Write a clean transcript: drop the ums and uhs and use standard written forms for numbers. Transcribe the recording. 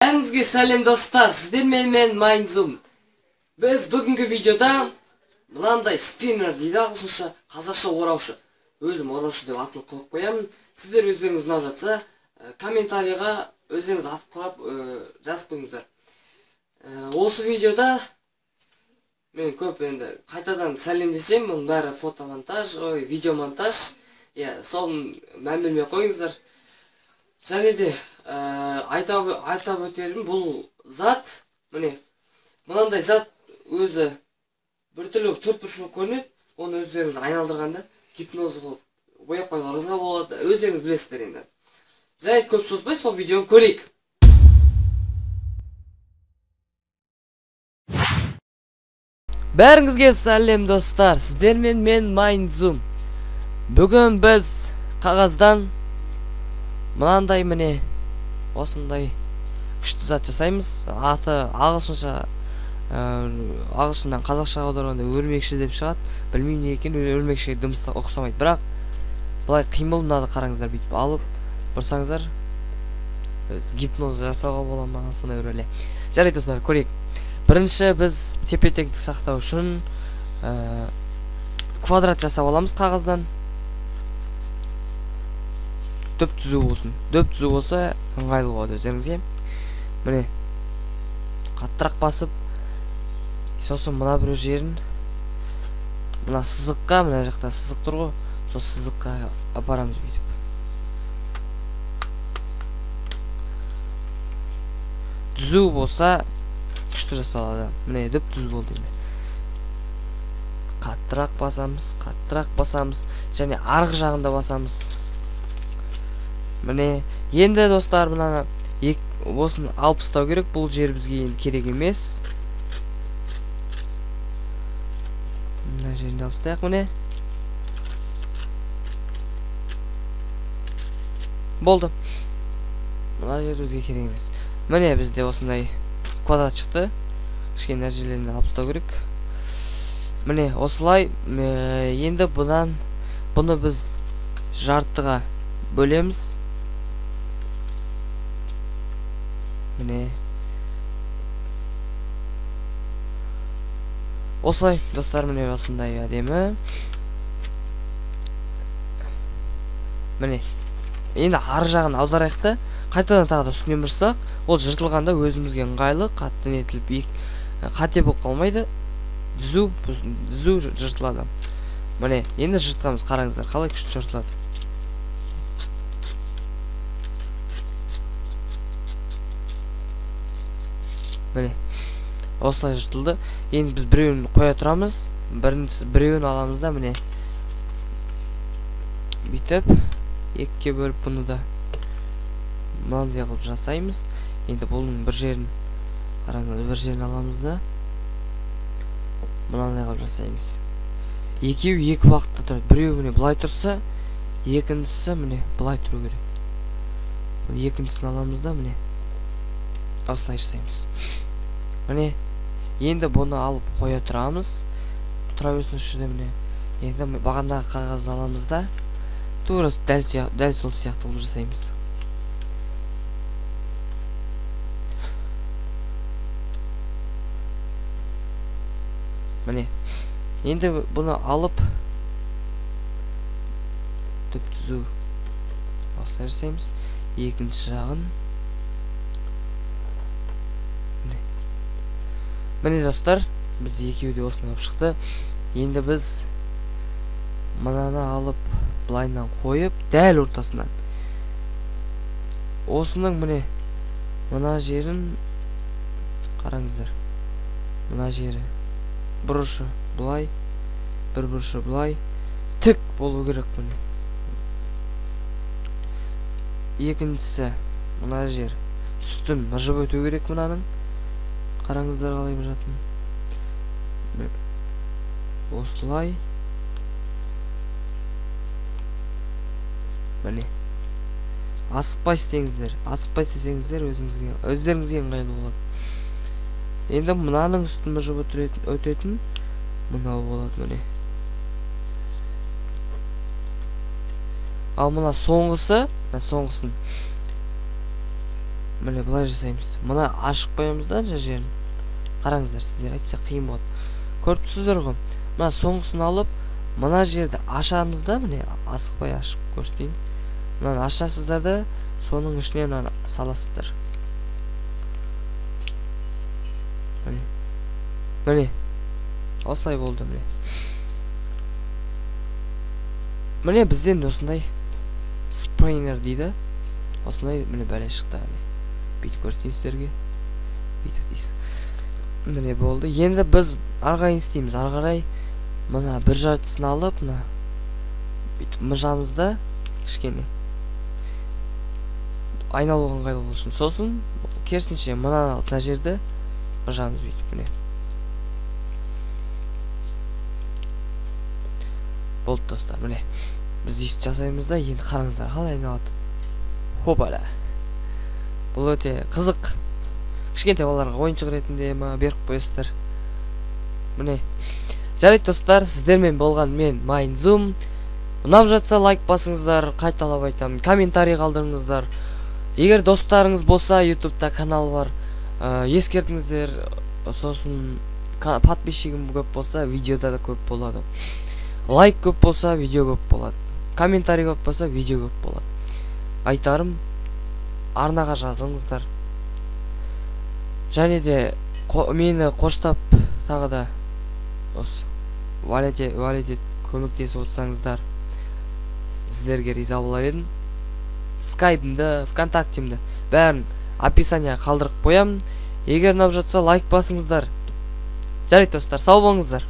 Бәріңізге сәлем достар, сіздермен мен Майнзум. Біз бүгінгі видеода мынандай спиннер дейді ағылшынша, қазақша ораушы. Өзім ораушы деп атын қойып қоямын. Сіздер өздеріңіз ұнап жатса, комментарийға өздеріңіз ат құрап жазып қойыңыздар. Осы видеода мен көп енді қайтадан сәлемдесем, мұның бәрі фотомонтаж, видеомонтаж. Соның мән бермей қойыңыздар. Және де айтап өтерім, бұл зат, мынандай зат өзі біртүрлі төртбұрыш көрінеді. Оны өздеріңіз айналдырғанда гипноз қылып бояп қоюларыңызға болады. Өздеріңіз білесіздер енді. Және көп созбай сол видеоны көрейік. Бәріңізге сәлем достар, сіздермен мен Майнзум. Бүгін біз қағаздан мынандай осындай күшті зат жасаймыз. Аты ағылшыннан қазақшаға аударғанда өрмекші деп шығады. Білмеймін не екен, өрмекшіге дыбысы ұқсамайды. Бірақ былай қимыл мынады, қараңыздар, бүйтіп алып бұрсаңыздар гипноз жасауға бола ма, сондай бір әле. Жарайды достар, көрейік. Бірінші біз тепе-теңдік сақтау үшін квадрат жасап аламыз қағаздан. Дөп түзу болсын. Дөп түзу болса ыңғайлы болады өздеріңізге. Міне қаттырақ басып, сосын мына бір жерін мына сызыққа, мына жақта сызық тұр ғой, сол сызыққа апарамыз бүйтіп. Түзу болса күшті жасалады. Міне дөп түзу болды енді. Қаттырақ басамыз, және арғы жағында басамыз. Міне, енді достар, мынаны осын алып тастау керек, бұл жер бізге енді керек емес. Мына жерінде алып тастайық, міне. Болды. Мына жер бізге керек емес. Міне бізде осындай квадрат шықты. Кішкене нәтижелерін алып тастау керек. Міне, осылай. Енді бұны біз жартыға бөлеміз. Міне осылай достар, міне осындай әдемі. Міне енді ар жағын аударайық та, қайтадан тағы да үстінен бұрсақ, ол жыртылғанда өзімізге ыңғайлы, қатты нетіліп қате болып қалмайды, түзу жыртылады. Міне енді жыртқанымыз, қараңыздар, қалай күшті жыртылады. Міне осылай жыртылды. Енді біз біреуін қоя тұрамыз. Біреуін аламыз да, міне бүйтіп екіге бөліп бұны да мынандай қылып жасаймыз. Енді бұның бір жерін, қараңыз, бір жерін аламыз да мынандай қылып жасаймыз. Екеуі екі уақытта тұрады. Біреуі міне былай тұрса, екіншісі міне былай тұру керек. Екіншісін аламыз да, міне осылай жасаймыз. Міне енді бұны алып қоя тұрамыз. Тұра берсін үшінде, міне енді бағандағы қағазды аламыз да тура дәл сол сияқты қылып жасаймыз. Міне енді бұны алып түп түзу осылай жасаймыз. Екінші жағын міне достар, бізде екеуі де осыны алып шықты. Енді біз мынаны алып былайынан қойып, дәл ортасынан осының мына жерін қараңыздар. Мына жері бұрышы бұлай, бір бұрышы бұлай тік болу керек. Міне екіншісі мына жер үстін мыжып өту керек. Мынаның қараңыздар қалай бір жатын. Осылай. Міне асықпай істесеңіздер өздеріңізге ыңғайлы болады. Енді мынаның үстін мыжып өтетін мынау болады. Міне ал мына соңғысын міне былай жасаймыз. Мына ашып қоямыз да жер жерін. Қараңыздар, сіздер айтса қиын болады. Көріп тұрсыздар ғой. Мына соңғысын алып, мына жерді ашамыз да, міне асықпай ашып көрсетейін. Мынаны ашасыздар да, соның ішіне мынаны саласыздар. Міне. Осылай болды міне. Міне бізден осындай спрейнер дейді. Осындай міне бәле шықты міне. Бүйтіп көрсетейін сіздерге. Бүйтіп дейсіз. Міне болды. Енді біз арғайын істейміз. Арғарай мына бір жартысын алып, мына бүйтіп мыжамыз да кішкене айналу ыңғайлы болу үшін. Сосын керісінше мына жерді мыжамыз бүйтіп міне. Болды достар, міне. Біз үйіп жасаймыз да, енді қараңыздар қалай айналады. Хопала. Бұл өте қызық. Кішкентай балаларға ойыншық ретінде беріп қойсыздар. Міне. Жарайды достар, сіздермен болған мен Майнзум. Ұнап жатса лайк басыңыздар, қайталап айтамын, комментарий қалдырыңыздар. Егер достарыңыз болса, YouTube'да канал бар, ескертіңіздер. Сосын подписчигім көп болса, видеода да көп болады. Лайк көп болса, видео көп болады. Комментарий көп болса, видео көп болады. Айтарым, арнаға жазылыңыздар. Және де мені қоштап тағы да осы валеде көмектесіп отырсаңыздар, сіздерге риза болар едім. Скайпымды, ВКонтактемді бәрін описанияға қалдырып қоямын. Егер ұнап жатса лайк басыңыздар. Жарайды достар, сау болыңыздар.